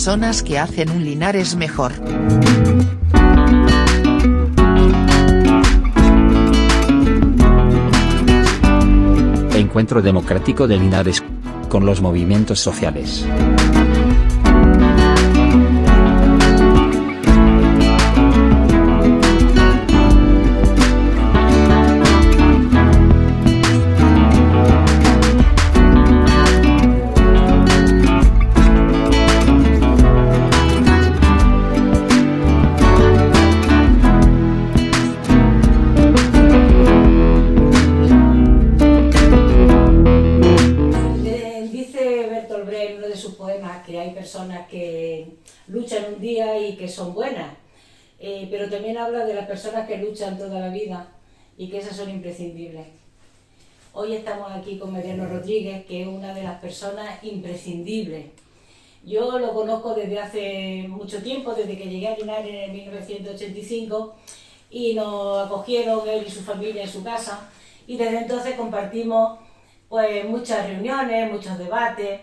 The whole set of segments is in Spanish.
personas que hacen un Linares mejor. Encuentro Democrático de Linares con los movimientos sociales. Que hay personas que luchan un día y que son buenas, pero también habla de las personas que luchan toda la vida y que esas son imprescindibles. Hoy estamos aquí con Mariano Rodríguez, que es una de las personas imprescindibles. Yo lo conozco desde hace mucho tiempo, desde que llegué a Linares en 1985 y nos acogieron él y su familia en su casa, y desde entonces compartimos pues muchas reuniones, muchos debates,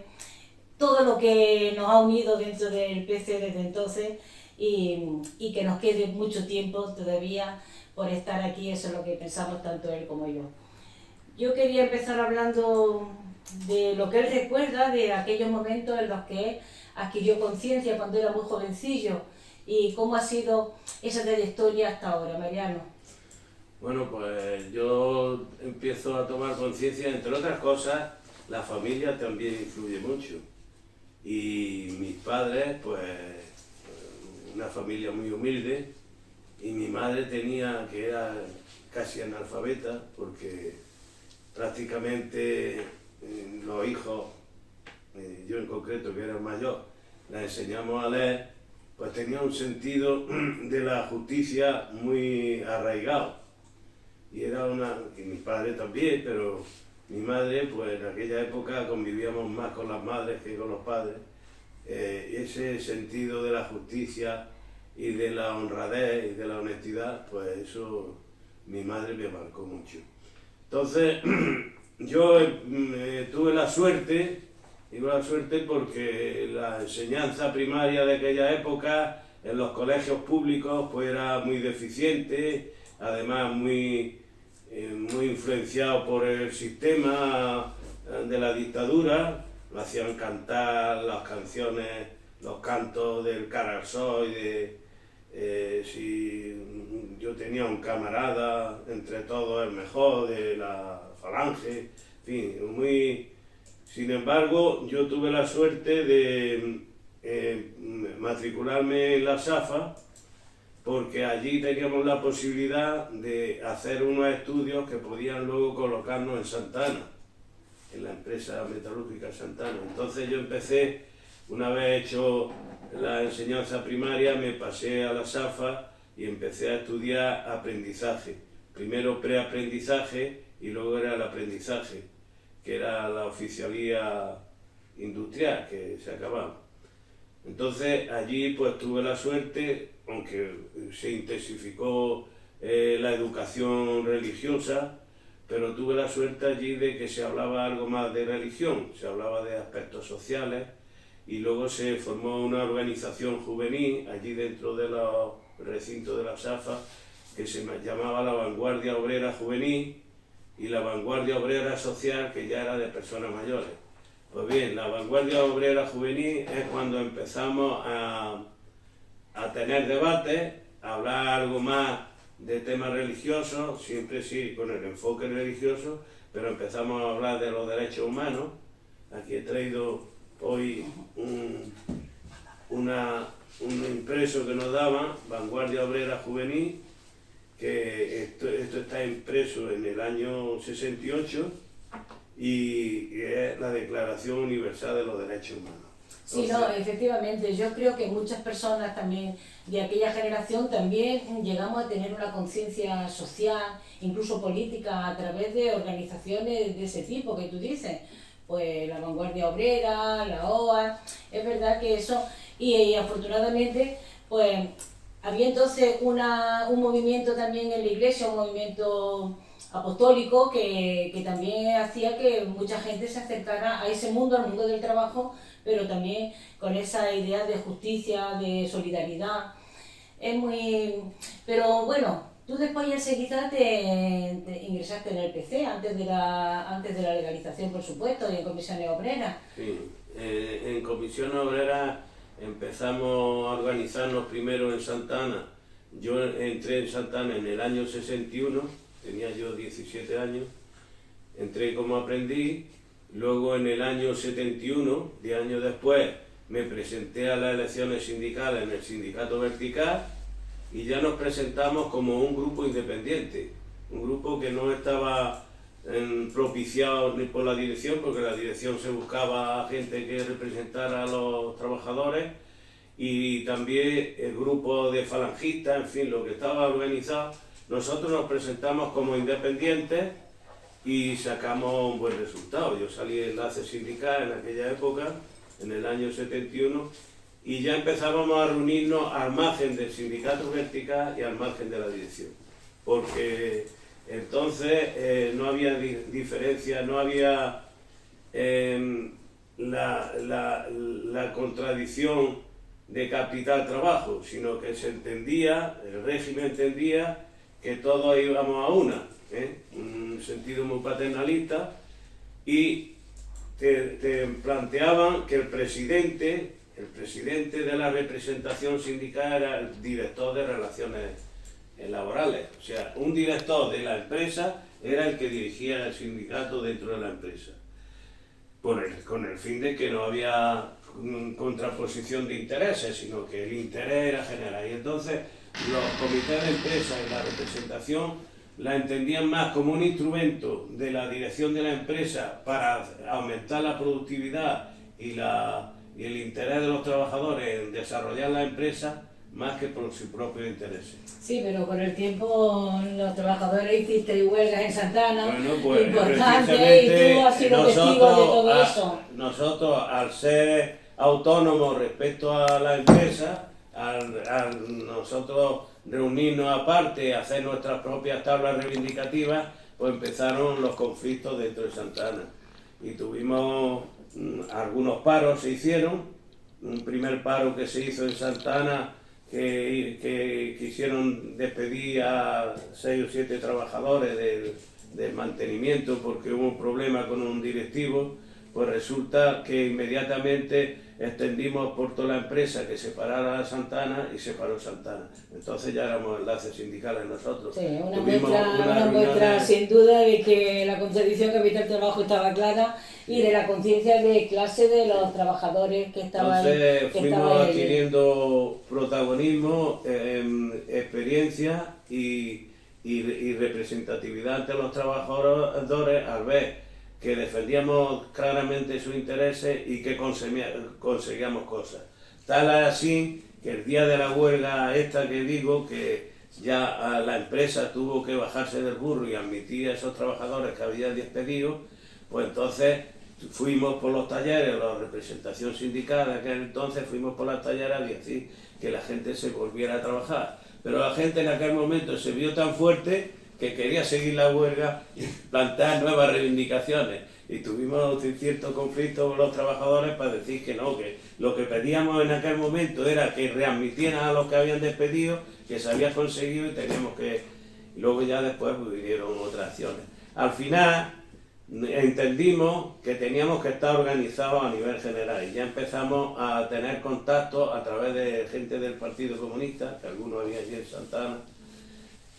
todo lo que nos ha unido dentro del PC desde entonces y que nos quede mucho tiempo todavía por estar aquí. Eso es lo que pensamos tanto él como yo. Yo quería empezar hablando de lo que él recuerda de aquellos momentos en los que él adquirió conciencia cuando era muy jovencillo y cómo ha sido esa trayectoria hasta ahora. Mariano. Bueno, pues yo empiezo a tomar conciencia, entre otras cosas, la familia también influye mucho. Y mis padres, pues, una familia muy humilde, y mi madre que era casi analfabeta, porque prácticamente los hijos, yo en concreto que era el mayor, la enseñamos a leer, pues tenía un sentido de la justicia muy arraigado. Y mi padre también, pero mi madre, pues en aquella época convivíamos más con las madres que con los padres. Ese sentido de la justicia y de la honradez y de la honestidad, pues eso mi madre me marcó mucho. Entonces, yo tuve la suerte, porque la enseñanza primaria de aquella época en los colegios públicos pues era muy deficiente, además muy influenciado por el sistema de la dictadura. Lo hacían cantar las canciones, los cantos del Caralsó si yo tenía un camarada, entre todos el mejor de la Falange, en fin, Sin embargo, yo tuve la suerte de matricularme en la SAFA, porque allí teníamos la posibilidad de hacer unos estudios que podían luego colocarnos en Santa Ana, en la empresa metalúrgica Santa Ana. Entonces yo empecé, una vez hecho la enseñanza primaria, me pasé a la SAFA y empecé a estudiar aprendizaje. Primero preaprendizaje y luego era el aprendizaje, que era la oficialía industrial que se acababa. Entonces allí pues tuve la suerte, aunque se intensificó la educación religiosa, pero tuve la suerte allí de que se hablaba algo más de religión, se hablaba de aspectos sociales, y luego se formó una organización juvenil allí dentro de los recintos de la SAFA que se llamaba la Vanguardia Obrera Juvenil y la Vanguardia Obrera Social, que ya era de personas mayores. Pues bien, la Vanguardia Obrera Juvenil es cuando empezamos a tener debates, a hablar algo más de temas religiosos, siempre sí con el enfoque religioso, pero empezamos a hablar de los derechos humanos. Aquí he traído hoy un impreso que nos daban, Vanguardia Obrera Juvenil, que esto está impreso en el año 68 y es la Declaración Universal de los Derechos Humanos. Sí, no, efectivamente, yo creo que muchas personas también de aquella generación también llegamos a tener una conciencia social, incluso política, a través de organizaciones de ese tipo que tú dices, pues la Vanguardia Obrera, la OA. Es verdad que eso, y afortunadamente, pues había entonces un movimiento también en la iglesia, un movimiento apostólico que también hacía que mucha gente se acercara a ese mundo, al mundo del trabajo, pero también con esa idea de justicia, de solidaridad. Es muy... Pero bueno, tú después enseguida te ingresaste en el PC, antes de la legalización, por supuesto, y en comisiones obreras. Sí, en comisiones obreras empezamos a organizarnos primero en Santa Ana. Yo entré en Santa Ana en el año 61, tenía yo 17 años, entré como aprendiz, luego en el año 71, 10 años después, me presenté a las elecciones sindicales en el Sindicato Vertical y ya nos presentamos como un grupo independiente, un grupo que no estaba propiciado ni por la dirección, porque la dirección se buscaba gente que representara a los trabajadores, y también el grupo de falangistas, en fin, lo que estaba organizado. Nosotros nos presentamos como independientes y sacamos un buen resultado. Yo salí de enlace sindical en aquella época, en el año 71, y ya empezábamos a reunirnos al margen del Sindicato Vertical y al margen de la dirección, porque entonces no había diferencia, no había la contradicción de capital-trabajo, sino que se entendía, el régimen entendía que todos íbamos a una, un sentido muy paternalista, y te planteaban que el presidente de la representación sindical era el director de relaciones laborales, o sea, un director de la empresa era el que dirigía el sindicato dentro de la empresa, con el fin de que no había contraposición de intereses, sino que el interés era general. Y entonces los comités de empresa y la representación la entendían más como un instrumento de la dirección de la empresa para aumentar la productividad y el interés de los trabajadores en desarrollar la empresa, más que por su propio interés. Sí, pero con el tiempo los trabajadores hiciste huelgas en Santa Ana, bueno, pues, importante, y tú has sido testigo de todo eso. Nosotros, al ser autónomos respecto a la empresa, al nosotros reunirnos aparte, hacer nuestras propias tablas reivindicativas, pues empezaron los conflictos dentro de Santa Ana. Y tuvimos algunos paros, se hicieron. Un primer paro que se hizo en Santa Ana, que quisieron despedir a 6 o 7 trabajadores del mantenimiento porque hubo un problema con un directivo. Pues resulta que inmediatamente extendimos por toda la empresa que separara a Santa Ana y separó Santa Ana. Entonces ya éramos enlaces sindicales nosotros. Sí, una muestra sin duda de que la contradicción capital-trabajo estaba clara y de la conciencia de clase de los trabajadores que estaban. Entonces fuimos adquiriendo protagonismo, experiencia y representatividad ante los trabajadores al ver que defendíamos claramente sus intereses y que conseguíamos cosas. Tal así que el día de la huelga esta que digo, que ya la empresa tuvo que bajarse del burro y admitir a esos trabajadores que había despedido, pues entonces fuimos por los talleres, la representación sindical de aquel entonces, fuimos por las talleres a decir que la gente se volviera a trabajar. Pero la gente en aquel momento se vio tan fuerte que quería seguir la huelga y plantear nuevas reivindicaciones. Y tuvimos cierto conflicto con los trabajadores para decir que no, que lo que pedíamos en aquel momento era que readmitieran a los que habían despedido, que se había conseguido y teníamos que... Y luego ya después vinieron otras acciones. Al final entendimos que teníamos que estar organizados a nivel general y ya empezamos a tener contacto a través de gente del Partido Comunista, que algunos había allí en Santa Ana,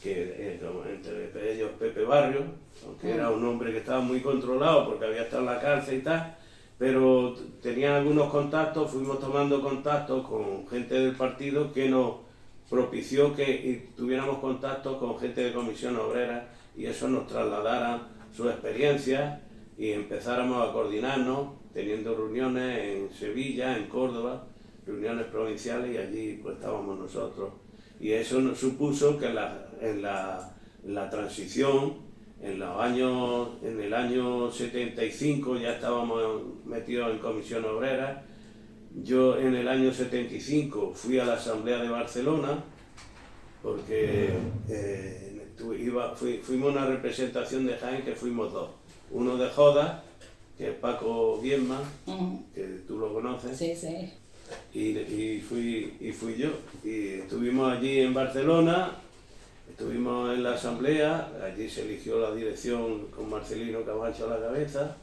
que entre ellos Pepe Barrio, aunque era un hombre que estaba muy controlado porque había estado en la cárcel y tal, pero tenían algunos contactos, fuimos tomando contactos con gente del partido que nos propició que tuviéramos contacto con gente de Comisión Obrera y eso nos trasladara su experiencia y empezáramos a coordinarnos, teniendo reuniones en Sevilla, en Córdoba, reuniones provinciales, y allí pues estábamos nosotros. Y eso nos supuso que en la transición, en el año 75 ya estábamos metidos en Comisión Obrera. Yo en el año 75 fui a la Asamblea de Barcelona, porque fuimos una representación de Jaén que fuimos dos. Uno de Joda, que es Paco Viedma, que tú lo conoces. Sí, sí. Y fui yo. Y estuvimos allí en Barcelona, estuvimos en la asamblea, allí se eligió la dirección con Marcelino Camacho a la cabeza.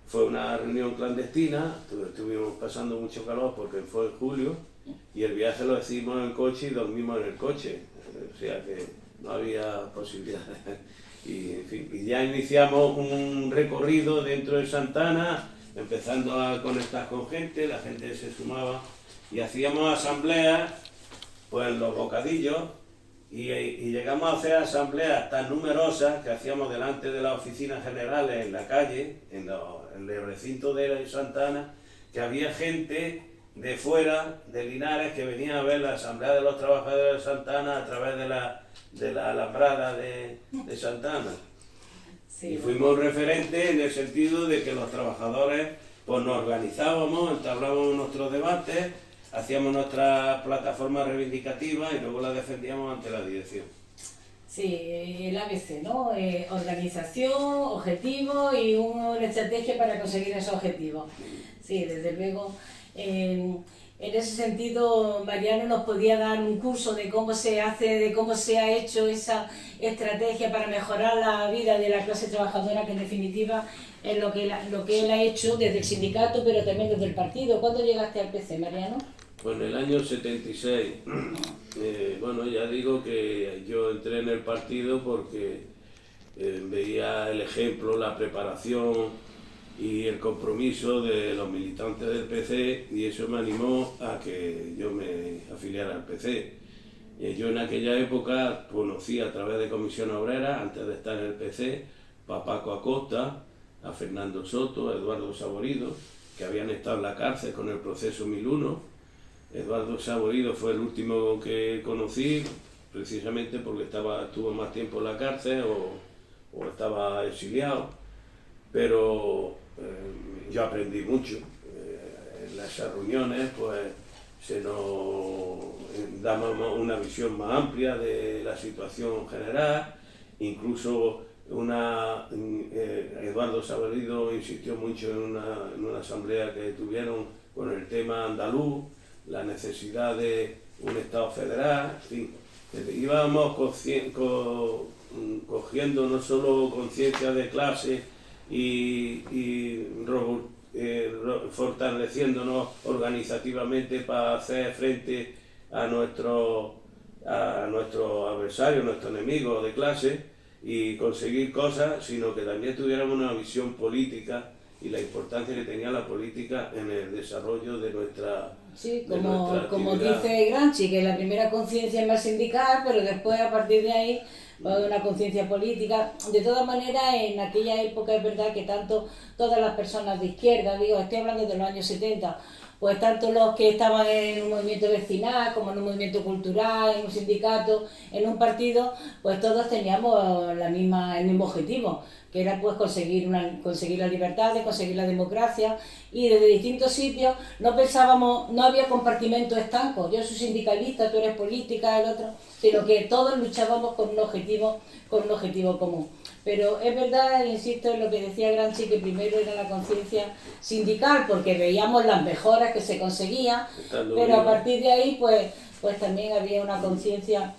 Fue una reunión clandestina, estuvimos pasando mucho calor porque fue en julio, y el viaje lo hicimos en coche y dormimos en el coche, o sea que no había posibilidades. Y, en fin, y ya iniciamos un recorrido dentro de Santana, empezando a conectar con gente, la gente se sumaba y hacíamos asambleas pues en los bocadillos, y llegamos a hacer asambleas tan numerosas que hacíamos delante de las oficinas generales en la calle, en el recinto de Santana, que había gente de fuera, de Linares, que venía a ver la asamblea de los trabajadores de Santana a través de la alambrada de Santana. Sí, y fuimos referentes en el sentido de que los trabajadores pues nos organizábamos, entablábamos nuestros debates, hacíamos nuestra plataforma reivindicativa y luego la defendíamos ante la dirección. Sí, el ABC, ¿no? Organización, objetivos y una estrategia para conseguir esos objetivos. Sí, desde luego. En ese sentido, Mariano nos podía dar un curso de cómo se hace, de cómo se ha hecho esa estrategia para mejorar la vida de la clase trabajadora, que en definitiva es lo que él ha hecho desde el sindicato, pero también desde el partido. ¿Cuándo llegaste al PC, Mariano? Pues en el año 76. Bueno, ya digo que yo entré en el partido porque veía el ejemplo, la preparación y el compromiso de los militantes del PC, y eso me animó a que yo me afiliara al PC. Yo en aquella época conocí a través de Comisión Obrera, antes de estar en el PC, a Paco Acosta, a Fernando Soto, a Eduardo Saborido, que habían estado en la cárcel con el proceso 1001. Eduardo Saborido fue el último que conocí, precisamente porque estuvo más tiempo en la cárcel o estaba exiliado, pero yo aprendí mucho. En esas reuniones pues se nos daba una visión más amplia de la situación general, incluso Eduardo Saborido insistió mucho en una asamblea que tuvieron con el tema andaluz, la necesidad de un Estado federal, en fin, íbamos cogiendo no solo conciencia de clase y fortaleciéndonos organizativamente para hacer frente a nuestro adversario, nuestro enemigo de clase, y conseguir cosas, sino que también tuviéramos una visión política y la importancia que tenía la política en el desarrollo de nuestra. Sí, como dice Gramsci, que la primera conciencia es más sindical, pero después a partir de ahí va a haber una conciencia política. De todas maneras, en aquella época es verdad que todas las personas de izquierda, estoy hablando de los años 70, pues tanto los que estaban en un movimiento vecinal, como en un movimiento cultural, en un sindicato, en un partido, pues todos teníamos el mismo objetivo, que era pues conseguir la libertad, conseguir la democracia, y desde distintos sitios no había compartimentos estancos, yo soy sindicalista, tú eres política, el otro, sino que todos luchábamos con un objetivo común. Pero es verdad, insisto en lo que decía Gramsci, que primero era la conciencia sindical, porque veíamos las mejoras que se conseguían, pero a partir de ahí pues también había una conciencia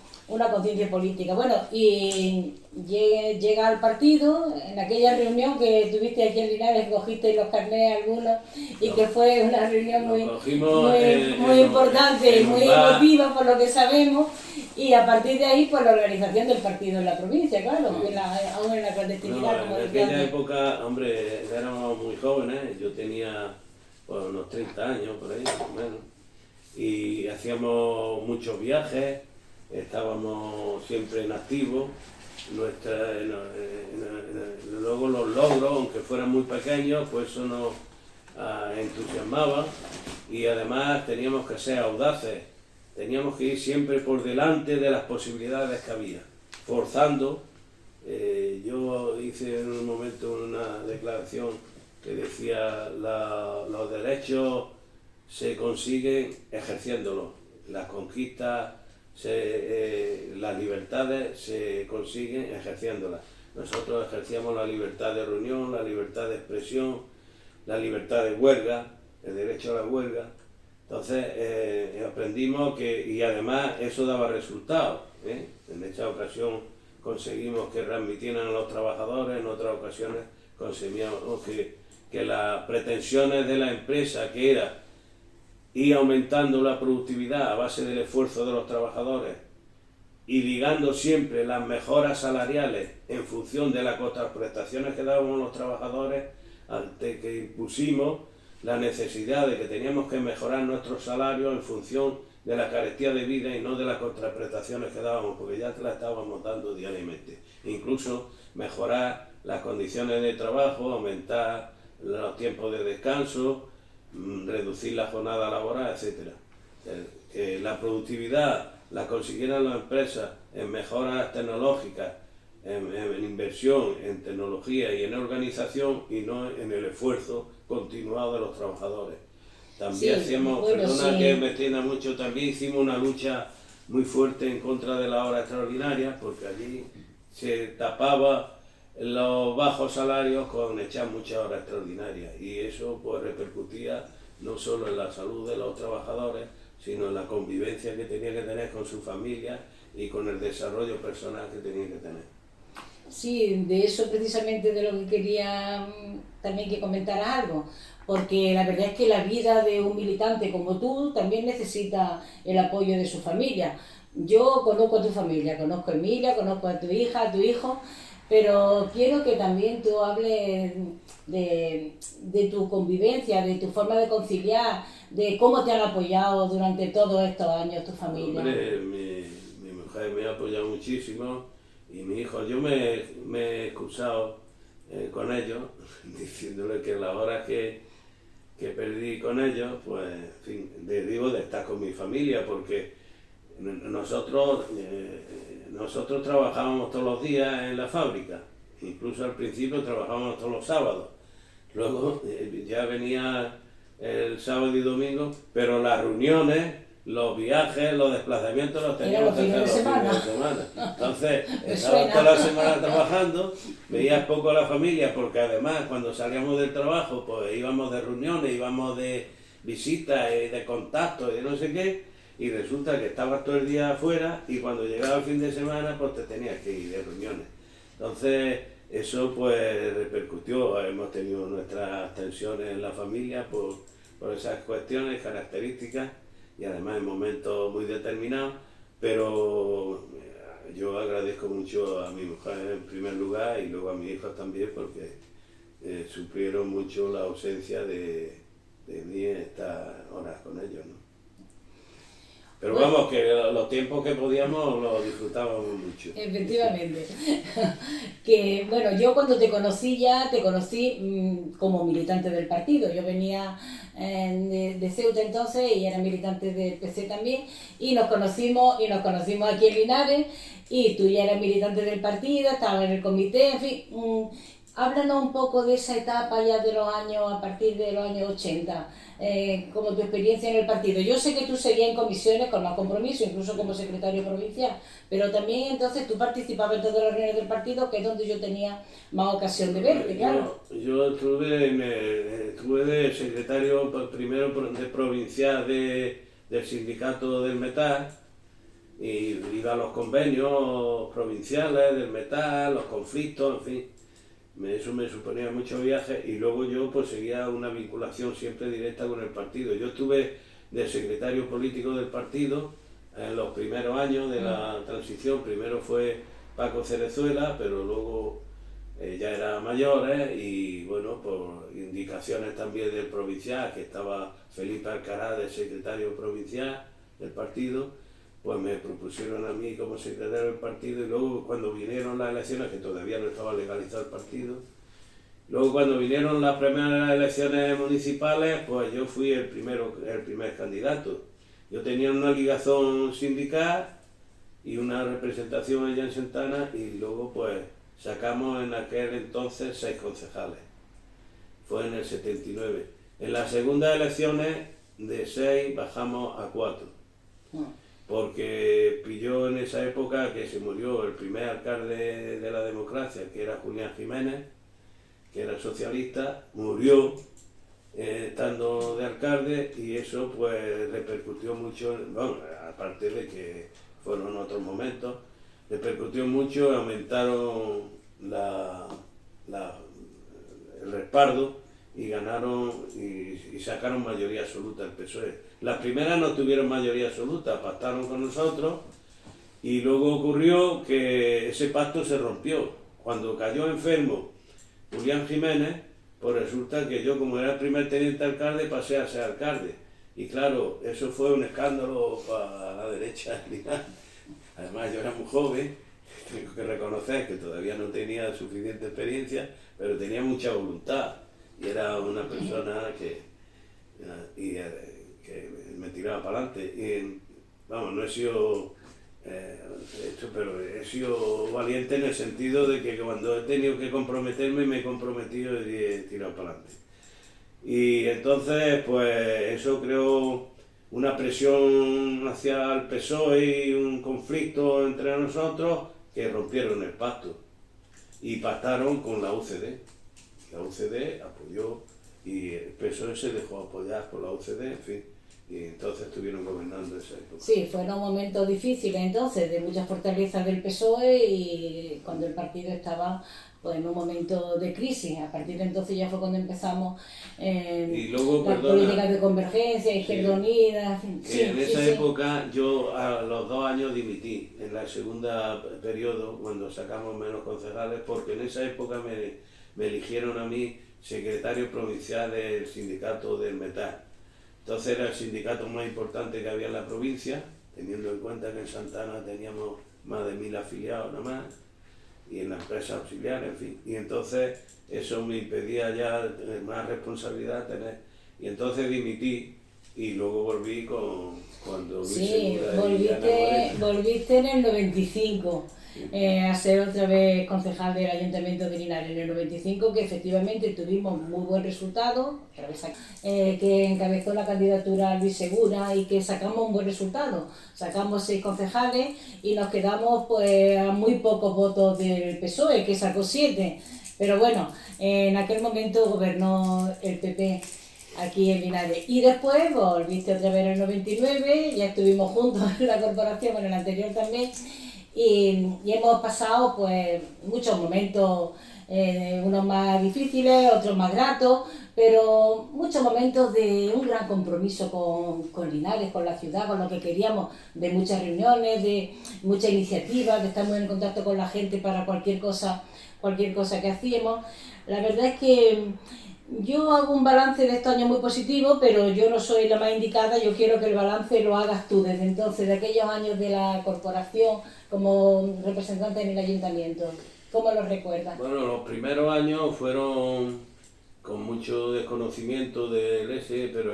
política. Bueno, y llega al partido, en aquella reunión que tuviste aquí en Linares, cogiste los carnés algunos, y que fue una reunión muy importante y muy emotiva por lo que sabemos, y a partir de ahí pues la organización del partido en la provincia, claro, aún en la clandestinidad. En aquella época, hombre, éramos muy jóvenes, yo tenía pues, unos 30 años por ahí, más o menos, y hacíamos muchos viajes, estábamos siempre en activo. Luego los logros, aunque fueran muy pequeños, pues eso nos entusiasmaba, y además teníamos que ser audaces, teníamos que ir siempre por delante de las posibilidades que había, forzando. Yo hice en un momento una declaración que decía los derechos se consiguen ejerciéndolos, las conquistas las libertades se consiguen ejerciéndolas. Nosotros ejercíamos la libertad de reunión, la libertad de expresión, la libertad de huelga, el derecho a la huelga. Entonces aprendimos que, y además eso daba resultados, ¿eh? En esta ocasión conseguimos que readmitieran a los trabajadores, en otras ocasiones conseguimos que las pretensiones de la empresa, que era ir aumentando la productividad a base del esfuerzo de los trabajadores y ligando siempre las mejoras salariales en función de las contraprestaciones que dábamos los trabajadores, ante que impusimos la necesidad de que teníamos que mejorar nuestros salarios en función de la carestía de vida y no de las contraprestaciones que dábamos, porque ya las estábamos dando diariamente. Incluso mejorar las condiciones de trabajo, aumentar los tiempos de descanso, reducir la jornada laboral, etc. Que la productividad la consiguieran las empresas en mejoras tecnológicas, en inversión, en tecnología y en organización, y no en el esfuerzo continuado de los trabajadores. También que me extienda mucho, también hicimos una lucha muy fuerte en contra de la hora extraordinaria, porque allí se tapaba los bajos salarios con echar muchas horas extraordinarias, y eso pues repercutía no solo en la salud de los trabajadores, sino en la convivencia que tenía que tener con su familia y con el desarrollo personal que tenía que tener. Sí, de eso precisamente de lo que quería también que comentaras algo, porque la verdad es que la vida de un militante como tú también necesita el apoyo de su familia. Yo conozco a tu familia, conozco a Emilia, conozco a tu hija, a tu hijo, pero quiero que también tú hables de tu convivencia, de tu forma de conciliar, de cómo te han apoyado durante todos estos años tu familia. Hombre, mi mujer me ha apoyado muchísimo, y mi hijo, yo me he excusado con ellos, diciéndole que las horas que perdí con ellos, pues, en fin, digo de estar con mi familia, porque nosotros trabajábamos todos los días en la fábrica, incluso al principio trabajábamos todos los sábados, luego ya venía el sábado y domingo, pero las reuniones, los viajes, los desplazamientos los teníamos que hacer los fines de semana. Entonces, estaba toda la semana trabajando, veías poco a la familia, porque además cuando salíamos del trabajo, pues íbamos de reuniones, íbamos de visitas, de contactos, y de no sé qué, y resulta que estabas todo el día afuera, y cuando llegaba el fin de semana, pues te tenías que ir de reuniones. Entonces, eso pues repercutió, hemos tenido nuestras tensiones en la familia por esas cuestiones, características, y además en momentos muy determinados, pero yo agradezco mucho a mi mujer en primer lugar y luego a mis hijos también, porque sufrieron mucho la ausencia de mí en estas horas con ellos, ¿no? Pero bueno, vamos, que los tiempos que podíamos los disfrutábamos mucho. Efectivamente. Que bueno, yo cuando te conocí como militante del partido. Yo venía de Ceuta entonces y era militante del PC también, y nos conocimos aquí en Linares, y tú ya eras militante del partido, estabas en el comité, en fin. Háblanos un poco de esa etapa ya de los años, a partir de los años 80, como tu experiencia en el partido. Yo sé que tú seguías en comisiones con más compromiso, incluso como secretario provincial, pero también entonces tú participabas en todas las reuniones del partido, que es donde yo tenía más ocasión de verte, claro. Yo estuve de secretario primero de provincial del sindicato del metal, y iba a los convenios provinciales del metal, los conflictos, en fin. Eso me suponía muchos viajes, y luego yo pues seguía una vinculación siempre directa con el partido. Yo estuve de secretario político del partido en los primeros años de la transición. Primero fue Paco Cerezuela, pero luego ya era mayor, y bueno, por indicaciones también del provincial, que estaba Felipe Alcaraz de secretario provincial del partido, pues me propusieron a mí como secretario del partido. Y luego cuando vinieron las elecciones, que todavía no estaba legalizado el partido, luego cuando vinieron las primeras elecciones municipales, pues yo fui el primer candidato. Yo tenía una ligazón sindical y una representación allá en Santana, y luego pues sacamos en aquel entonces 6 concejales. Fue en el 79. En las segundas elecciones de 6 bajamos a 4. porque pilló en esa época que se murió el primer alcalde de la democracia, que era Julián Jiménez, que era socialista, murió estando de alcalde, y eso pues repercutió mucho, bueno, aparte de que fueron otros momentos, repercutió mucho, aumentaron el respaldo y ganaron y sacaron mayoría absoluta el PSOE. Las primeras no tuvieron mayoría absoluta, pactaron con nosotros, y luego ocurrió que ese pacto se rompió. Cuando cayó enfermo Julián Jiménez, pues resulta que yo, como era el primer teniente alcalde, pasé a ser alcalde. Y claro, eso fue un escándalo para la derecha. Además, yo era muy joven, tengo que reconocer que todavía no tenía suficiente experiencia, pero tenía mucha voluntad. Y era una persona que me tiraba para adelante. Y, vamos, no he sido pero he sido valiente en el sentido de que cuando he tenido que comprometerme, me he comprometido y he tirado para adelante. Y entonces, pues eso creó una presión hacia el PSOE y un conflicto entre nosotros, que rompieron el pacto y pactaron con la UCD. La UCD apoyó y el PSOE se dejó apoyar por la UCD, en fin. Y entonces estuvieron gobernando esa época. Sí, fueron momentos difíciles entonces, de muchas fortalezas del PSOE, y cuando el partido estaba pues en un momento de crisis. A partir de entonces ya fue cuando empezamos y luego, las políticas de convergencia, Izquierda Unida. Sí, en esa época yo a los 2 años dimití, en la segunda periodo, cuando sacamos menos concejales, porque en esa época me eligieron a mí secretario provincial del sindicato del metal. Entonces era el sindicato más importante que había en la provincia, teniendo en cuenta que en Santa Ana teníamos más de 1000 afiliados nada más, y en la empresa auxiliar, en fin. Y entonces eso me impedía ya tener más responsabilidad, y entonces dimití, y luego volví cuando Luis Segura y Ana Moreno. Volviste en el 95. A ser otra vez concejal del Ayuntamiento de Linares en el 95, que efectivamente tuvimos muy buen resultado, que encabezó la candidatura Luis Segura y que sacamos un buen resultado. Sacamos 6 concejales y nos quedamos pues a muy pocos votos del PSOE, que sacó 7. Pero bueno, en aquel momento gobernó el PP aquí en Linares. Y después volviste otra vez en el 99, ya estuvimos juntos en la corporación, con el anterior también. Y hemos pasado pues muchos momentos, unos más difíciles, otros más gratos, pero muchos momentos de un gran compromiso con Linares, con la ciudad, con lo que queríamos, de muchas reuniones, de muchas iniciativas, de estar muy en contacto con la gente para cualquier cosa que hacíamos. La verdad es que yo hago un balance de estos años muy positivo, pero yo no soy la más indicada. Yo quiero que el balance lo hagas tú desde entonces, de aquellos años de la corporación como representante en el ayuntamiento. ¿Cómo los recuerdas? Bueno, los primeros años fueron con mucho desconocimiento del ESE, pero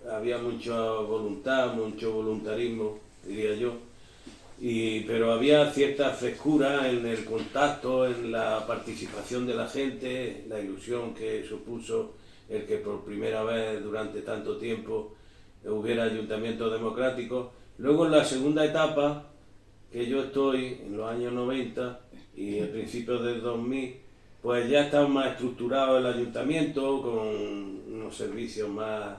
había mucha voluntad, mucho voluntarismo, diría yo. Pero había cierta frescura en el contacto, en la participación de la gente, la ilusión que supuso el que por primera vez durante tanto tiempo hubiera ayuntamientos democráticos. Luego, en la segunda etapa, que yo estoy en los años 90 y a principios del 2000, pues ya estaba más estructurado el ayuntamiento, con unos servicios más,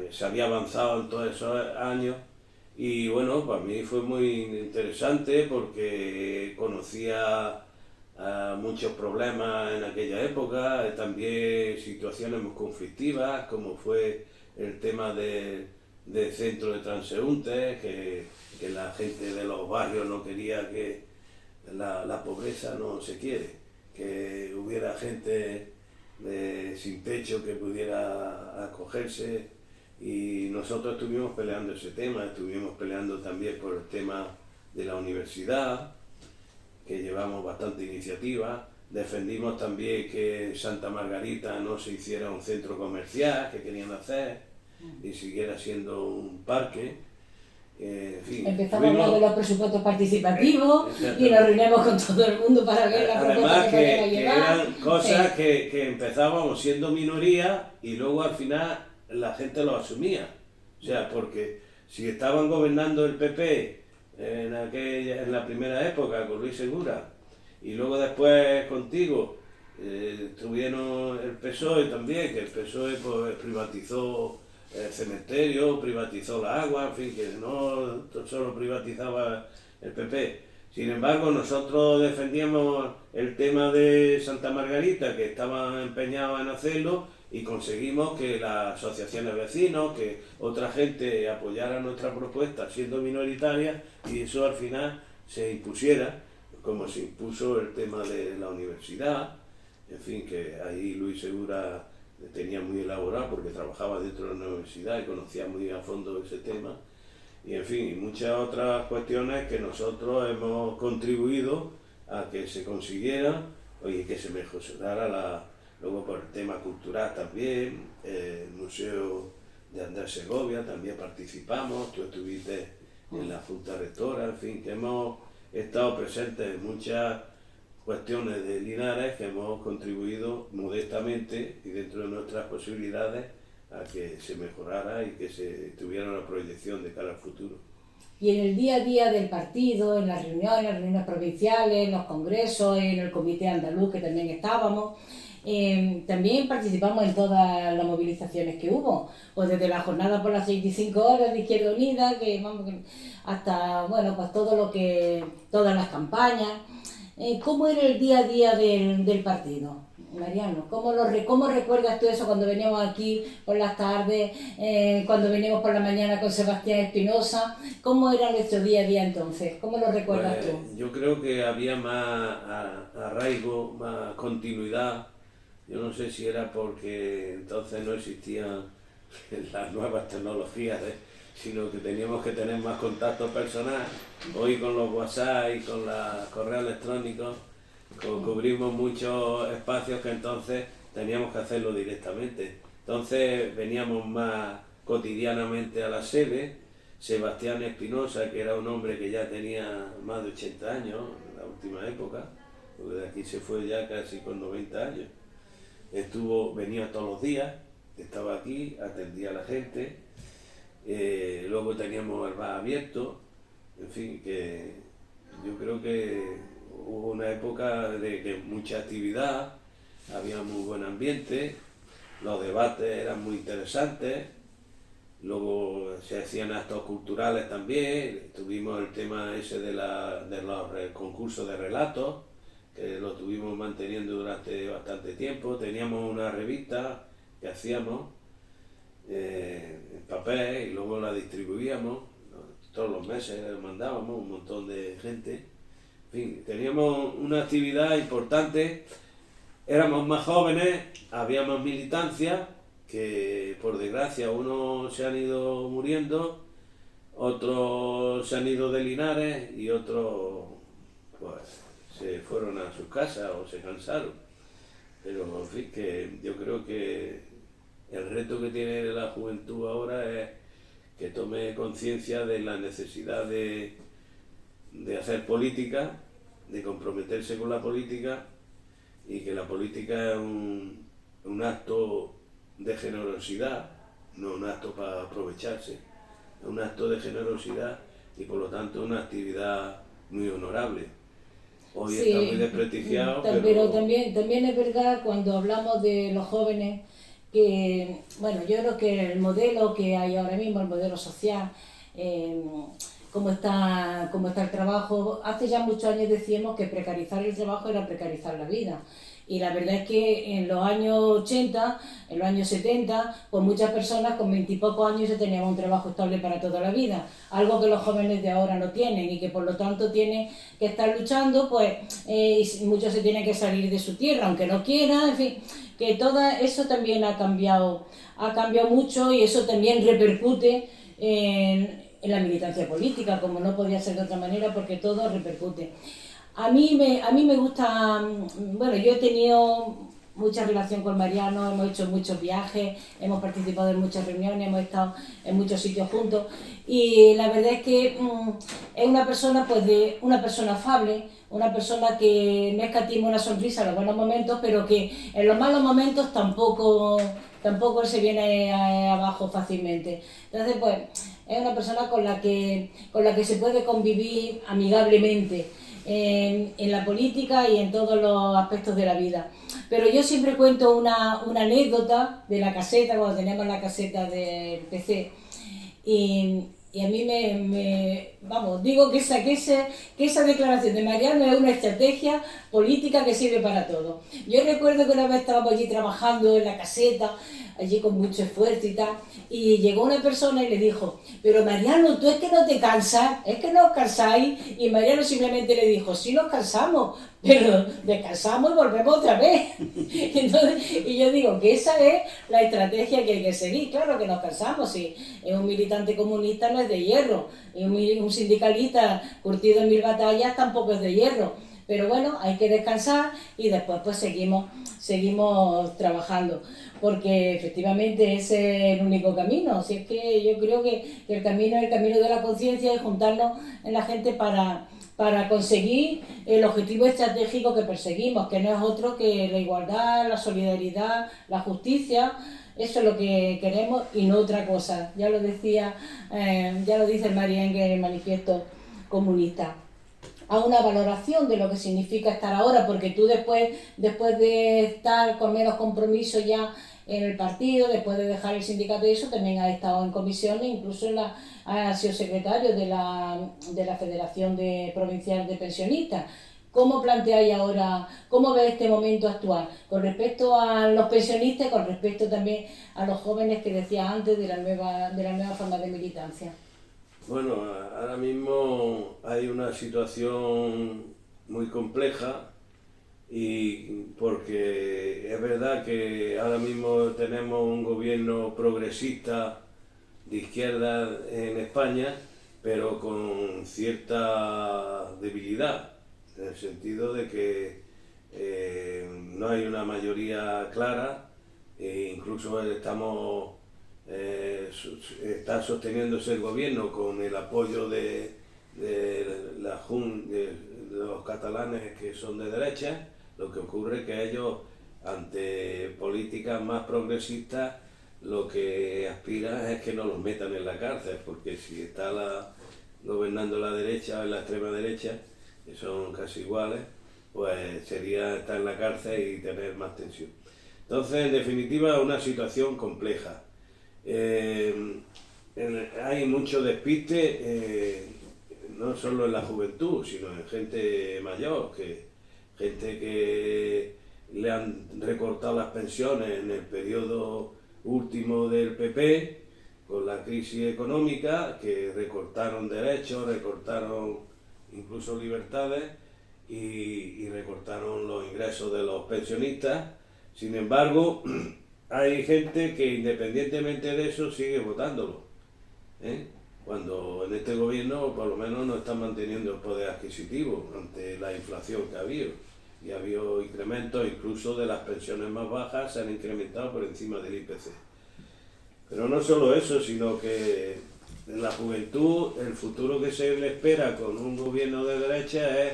se había avanzado en todos esos años. Y bueno, para mí fue muy interesante porque conocía muchos problemas en aquella época, también situaciones muy conflictivas, como fue el tema del centro de transeúntes, que la gente de los barrios no quería, que la pobreza no se quiere, que hubiera gente sin techo que pudiera acogerse. Y nosotros estuvimos peleando ese tema, estuvimos peleando también por el tema de la universidad, que llevamos bastante iniciativa. Defendimos también que en Santa Margarita no se hiciera un centro comercial, que querían hacer, y siguiera siendo un parque. En fin, empezamos a hablar de los presupuestos participativos y nos reunimos con todo el mundo para ver la propuesta que eran cosas que empezábamos siendo minoría y luego al final la gente lo asumía. O sea, porque Si estaban gobernando el PP en la primera época con Luis Segura y luego después contigo tuvieron el PSOE también, que el PSOE pues, privatizó el cementerio, privatizó la agua, en fin, que no solo privatizaba el PP. Sin embargo, nosotros defendíamos el tema de Santa Margarita, que estaban empeñados en hacerlo, y conseguimos que las asociaciones de vecinos, que otra gente apoyara nuestra propuesta siendo minoritaria, y eso al final se impusiera, como se impuso el tema de la universidad, en fin, que ahí Luis Segura tenía muy elaborado porque trabajaba dentro de la universidad y conocía muy a fondo ese tema, y en fin, y muchas otras cuestiones que nosotros hemos contribuido a que se consiguiera y que se mejorara luego por el tema cultural también, el Museo de Andrés Segovia también participamos, tú estuviste en la Junta Rectora, en fin, que hemos estado presentes en muchas cuestiones de Linares que hemos contribuido modestamente y dentro de nuestras posibilidades a que se mejorara y que se tuviera una proyección de cara al futuro. Y en el día a día del partido, en las reuniones provinciales, en los congresos, en el comité andaluz que también estábamos, también participamos en todas las movilizaciones que hubo, pues desde la jornada por las 65 horas de Izquierda Unida, hasta, bueno, pues todas las campañas. ¿Cómo era el día a día del partido, Mariano? ¿Cómo recuerdas tú eso cuando veníamos aquí por las tardes, cuando veníamos por la mañana con Sebastián Espinosa? ¿Cómo era nuestro día a día entonces? ¿Cómo lo recuerdas pues, tú? Yo creo que había más arraigo, más continuidad. Yo no sé si era porque entonces no existían las nuevas tecnologías, sino que teníamos que tener más contacto personal. Hoy con los WhatsApp y con los correos electrónicos cubrimos muchos espacios que entonces teníamos que hacerlo directamente. Entonces veníamos más cotidianamente a la sede. Sebastián Espinosa, que era un hombre que ya tenía más de 80 años en la última época, porque de aquí se fue ya casi con 90 años. Venía todos los días, estaba aquí, atendía a la gente, luego teníamos el bar abierto, en fin, que yo creo que hubo una época de mucha actividad, había muy buen ambiente, los debates eran muy interesantes, luego se hacían actos culturales también, tuvimos el tema ese de los concursos de relatos, que lo tuvimos manteniendo durante bastante tiempo. Teníamos una revista que hacíamos en papel y luego la distribuíamos, todos los meses mandábamos un montón de gente. En fin, teníamos una actividad importante, éramos más jóvenes, había más militancia, que por desgracia unos se han ido muriendo, otros se han ido de Linares y otros pues se fueron a sus casas o se cansaron. Pero en fin, que yo creo que el reto que tiene la juventud ahora es que tome conciencia de la necesidad de hacer política, de comprometerse con la política, y que la política es un acto de generosidad, no un acto para aprovecharse, es un acto de generosidad y por lo tanto una actividad muy honorable. Hoy Sí, está muy desprestigiado, pero también es verdad cuando hablamos de los jóvenes que, bueno, yo creo que el modelo que hay ahora mismo, el modelo social, cómo está el trabajo, hace ya muchos años decíamos que precarizar el trabajo era precarizar la vida. Y la verdad es que en los años 80, en los años 70, pues muchas personas con 20 y pocos años ya tenían un trabajo estable para toda la vida, algo que los jóvenes de ahora no tienen y que por lo tanto tienen que estar luchando, pues y muchos se tienen que salir de su tierra, aunque no quieran, en fin, que todo eso también ha cambiado mucho y eso también repercute en la militancia política, como no podía ser de otra manera, porque todo repercute. A mí me gusta, bueno, yo he tenido mucha relación con Mariano, hemos hecho muchos viajes, hemos participado en muchas reuniones, hemos estado en muchos sitios juntos y la verdad es que es una persona una persona afable, una persona que no escatima una sonrisa en los buenos momentos, pero que en los malos momentos tampoco se viene abajo fácilmente. Entonces, pues, es una persona con la que se puede convivir amigablemente en la política y en todos los aspectos de la vida. Pero yo siempre cuento una anécdota de la caseta, cuando teníamos la caseta del PC, y a mí vamos, digo que esa declaración de Mariano es una estrategia política que sirve para todo. Yo recuerdo que una vez estábamos allí trabajando en la caseta, allí con mucho esfuerzo y tal, y llegó una persona y le dijo, pero Mariano, tú es que no te cansas, es que no os cansáis, y Mariano simplemente le dijo, sí nos cansamos, pero descansamos y volvemos otra vez. Y yo digo que esa es la estrategia que hay que seguir. Claro que nos cansamos, si es un militante comunista no es de hierro, y un sindicalista curtido en 1000 batallas tampoco es de hierro. Pero bueno, hay que descansar y después pues seguimos trabajando, porque efectivamente ese es el único camino. Así es que yo creo que el camino es el camino de la conciencia y juntarnos en la gente para conseguir el objetivo estratégico que perseguimos, que no es otro que la igualdad, la solidaridad, la justicia. Eso es lo que queremos y no otra cosa. Ya lo dice el María Engel en el manifiesto comunista. A una valoración de lo que significa estar ahora, porque tú después de estar con menos compromiso ya en el partido, después de dejar el sindicato y eso, también has estado en comisiones, incluso has sido secretario de la Federación Provincial de Pensionistas. ¿Cómo planteáis ahora, cómo ves este momento actual con respecto a los pensionistas y con respecto también a los jóvenes que decía antes de la nueva forma de militancia? Bueno, ahora mismo hay una situación muy compleja y porque es verdad que ahora mismo tenemos un gobierno progresista de izquierda en España, pero con cierta debilidad, en el sentido de que no hay una mayoría clara e incluso está sosteniéndose el gobierno con el apoyo de los catalanes que son de derecha. Lo que ocurre es que ellos, ante políticas más progresistas, lo que aspiran es que no los metan en la cárcel, porque si está gobernando la derecha o la extrema derecha, que son casi iguales, pues sería estar en la cárcel y tener más tensión. Entonces, en definitiva, una situación compleja. Hay mucho despiste, no solo en la juventud, sino en gente mayor, gente que le han recortado las pensiones en el periodo último del PP, con la crisis económica, que recortaron derechos, recortaron incluso libertades y recortaron los ingresos de los pensionistas. Sin embargo, hay gente que independientemente de eso sigue votándolo, cuando en este gobierno por lo menos no están manteniendo el poder adquisitivo ante la inflación que ha habido, y ha habido incrementos incluso de las pensiones más bajas, se han incrementado por encima del IPC. Pero no solo eso, sino que en la juventud el futuro que se le espera con un gobierno de derecha es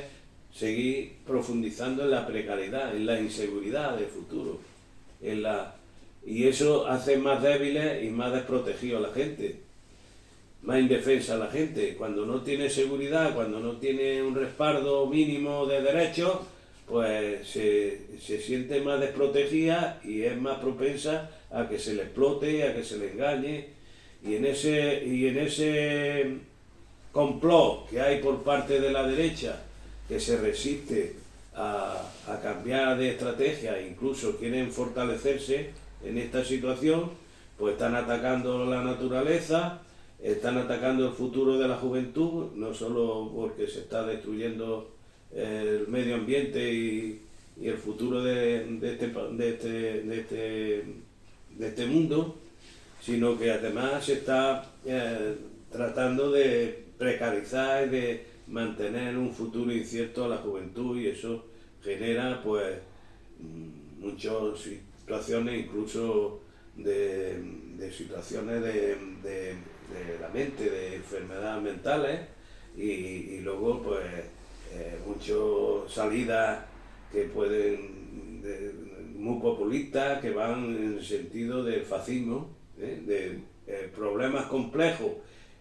seguir profundizando en la precariedad, en la inseguridad del futuro, y eso hace más débiles y más desprotegidos a la gente, más indefensa a la gente. Cuando no tiene seguridad, cuando no tiene un respaldo mínimo de derechos, pues se siente más desprotegida y es más propensa a que se le explote, a que se le engañe. Y en ese complot que hay por parte de la derecha, que se resiste a cambiar de estrategia, incluso quieren fortalecerse en esta situación, pues están atacando la naturaleza, están atacando el futuro de la juventud, no solo porque se está destruyendo el medio ambiente y el futuro de este mundo, sino que además se está tratando de precarizar y de mantener un futuro incierto a la juventud, y eso genera pues muchas situaciones, incluso de situaciones de la mente, de enfermedades mentales, y luego pues muchas salidas que muy populistas, que van en el sentido del fascismo, de problemas complejos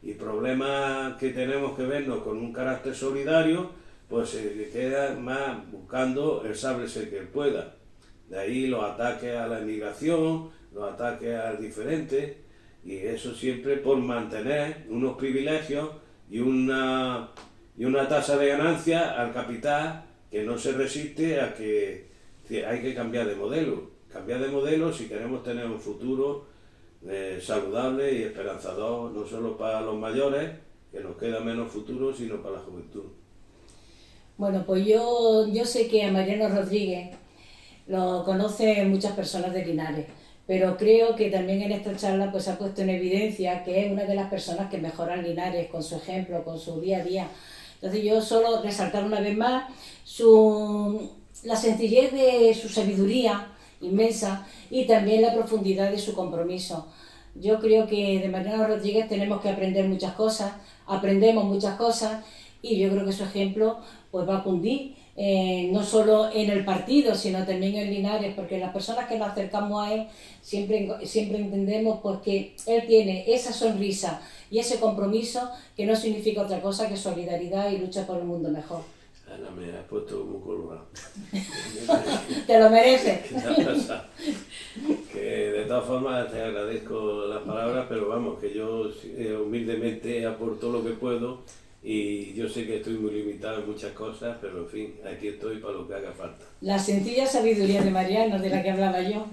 y problemas que tenemos que vernos con un carácter solidario, pues se queda más buscando el sálvese que él pueda. De ahí los ataques a la inmigración, los ataques al diferente, y eso siempre por mantener unos privilegios y una tasa de ganancia al capital que no se resiste a que hay que cambiar de modelo. Cambiar de modelo si queremos tener un futuro saludable y esperanzador, no solo para los mayores, que nos queda menos futuro, sino para la juventud. Bueno, pues yo sé que a Mariano Rodríguez lo conocen muchas personas de Linares, pero creo que también en esta charla pues ha puesto en evidencia que es una de las personas que mejoran Linares con su ejemplo, con su día a día. Entonces yo solo resaltar una vez más la sencillez de su sabiduría inmensa y también la profundidad de su compromiso. Yo creo que de Mariano Rodríguez tenemos que aprender muchas cosas, aprendemos muchas cosas y yo creo que su ejemplo pues va a cundir, no solo en el partido, sino también en Linares, porque las personas que nos acercamos a él siempre entendemos pues, que él tiene esa sonrisa y ese compromiso que no significa otra cosa que solidaridad y lucha por un mundo mejor. Ana, me has puesto muy colorado. Te lo mereces. ¿Qué te ha pasado? Que de todas formas te agradezco las palabras, pero vamos, que yo humildemente aporto lo que puedo y yo sé que estoy muy limitado en muchas cosas, pero en fin, aquí estoy para lo que haga falta. La sencilla sabiduría de Mariano, de la que hablaba yo.